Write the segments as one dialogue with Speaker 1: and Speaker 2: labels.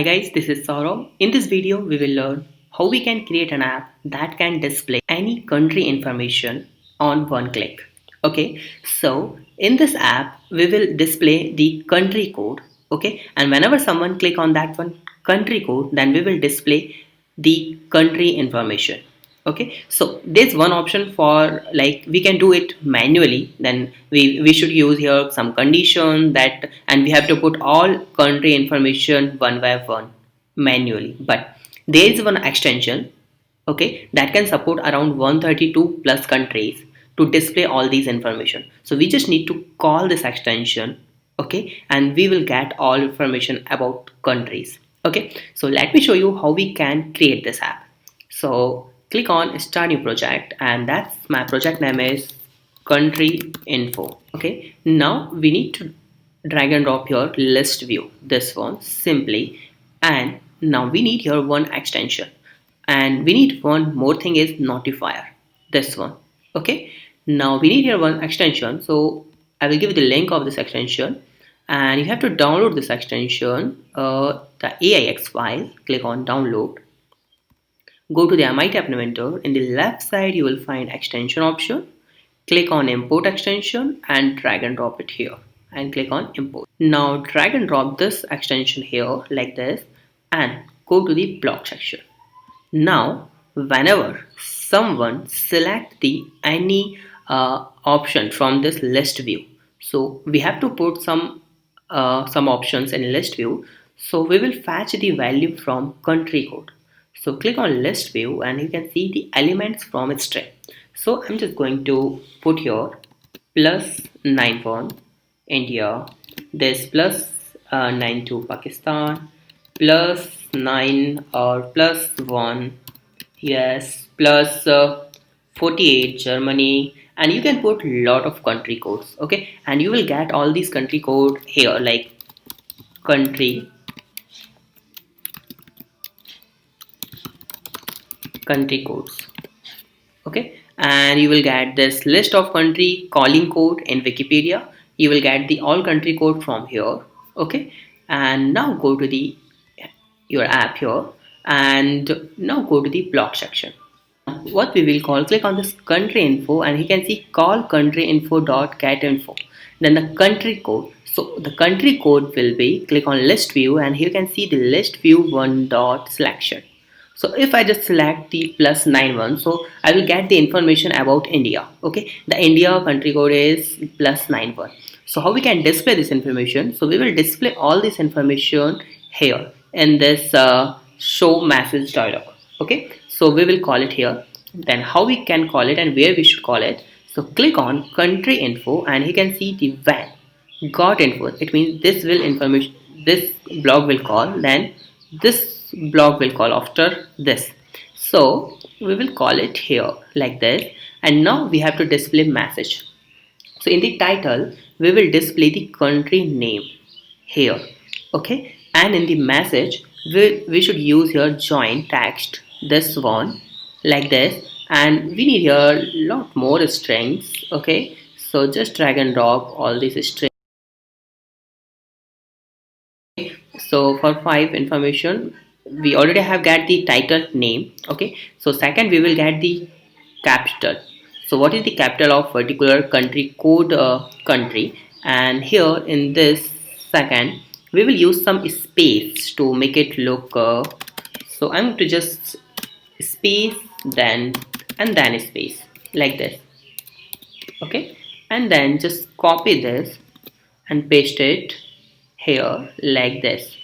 Speaker 1: guys, this is Saurav. In this video, we will learn how we can create an app that can display any country information on one click. Okay, so in this app, we will display the country code. Okay, and whenever someone click on that one country code, then we will display the country information. Okay, so there's one option for like we can do it manually. Then we should use here some condition that, and we have to put all country information one by one manually. But there is one extension, okay, that can support around 132 plus countries to display all these information. So we just need to call this extension, okay, and we will get all information about countries. Okay, so let me show you how we can create this app. So click on start new project, and that's my project name is country info. Okay, now we need to drag and drop your list view, this one simply, and now we need here one extension, and we need one more thing is notifier, this one. Okay, now we need here one extension, so I will give you the link of this extension, and you have to download this extension, the AIX file. Click on download, go to the MIT Inventor. In the left side you will find extension option. Click on import extension and drag and drop it here, and click on import. Now drag and drop this extension here like this, and go to the block section. Now whenever someone select the any option from this list view, so we have to put some options in list view, so we will fetch the value from country code. So click on list view, and you can see the elements from its string. So I'm just going to put here +91 India, this +92 Pakistan, +9 or +1 yes, +48 Germany, and you can put lot of country codes. Okay, and you will get all these country code here, like country codes. Okay, and you will get this list of country calling code in Wikipedia. You will get the all country code from here. Okay, and now go to the your app here, and now go to the block section. What we will call, click on this country info, and you can see call country info dot get info, then the country code. So the country code will be, click on list view, and here you can see the list view one dot selection. So if I just select the +91, so I will get the information about India. Okay, the India country code is +91. So how we can display this information? So we will display all this information here in this show message dialog. Okay, so we will call it here. Then how we can call it and where we should call it? So click on country info, and you can see the when got info. It means this will information, this blog will call, then this blog will call after this. So we will call it here like this, and now we have to display message. So in the title we will display the country name here. Okay, and in the message we should use here join text, this one like this, and we need here a lot more strings. Okay, so just drag and drop all these strings. So for 5 information, we already have got the title name. Okay, so second we will get the capital. So what is the capital of particular country code country, and here in this second we will use some space to make it look so I'm going to just space, then and then space like this. Okay, and then just copy this and paste it here like this.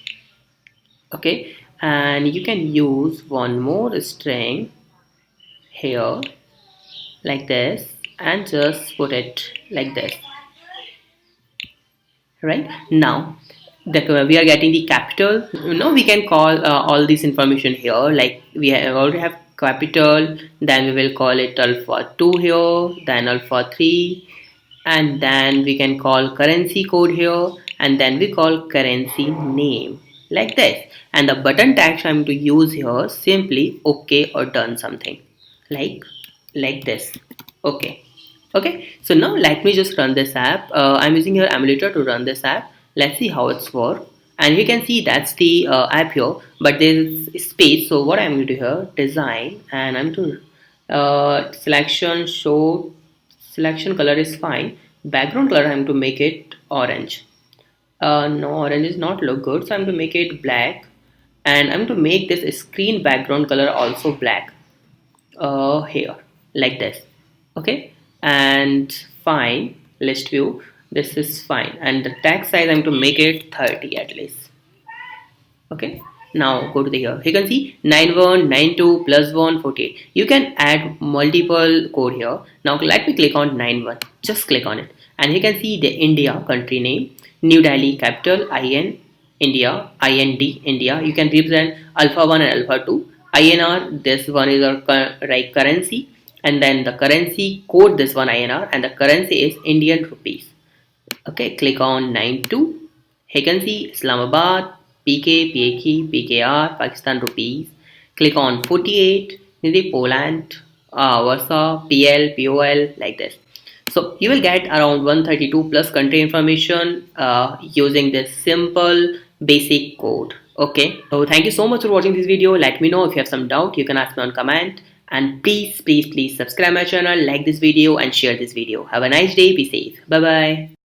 Speaker 1: Okay, and you can use one more string here like this, and just put it like this. Right, now that we are getting the capital, now we can call all this information here, like we already have capital, then we will call it alpha 2 here, then alpha 3, and then we can call currency code here, and then we call currency name like this. And the button text I'm to use here simply okay or done something like this. Okay, so now let me just run this app. I'm using your emulator to run this app. Let's see how it's work. and you can see that's the app here, but there's space. So what I'm going to do here, design, and I'm to selection, show selection color is fine. Background color I'm to make it orange. No, orange is not look good, so I'm to make it black, and I'm to make this screen background color also black here, like this. Okay, and fine, list view, this is fine, and the text size I'm to make it 30 at least. Okay, now go to the here, you can see 9192 plus 148. You can add multiple code here. Now let me click on 91, just click on it, and you can see the India country name, New Delhi capital, IN India, IND India. You can represent alpha 1 and alpha 2. INR, this one is our right currency, and then the currency code, this one INR, and the currency is Indian rupees. Okay, click on 92. You can see Islamabad, PK, PK, PKR, Pakistan rupees. Click on 48, the Poland, Warsaw, PL, POL, like this. So you will get around 132 plus country information using this simple basic code. Okay, so thank you so much for watching this video. Let me know if you have some doubt. You can ask me on comment. And please subscribe my channel, like this video and share this video. Have a nice day. Be safe. Bye bye.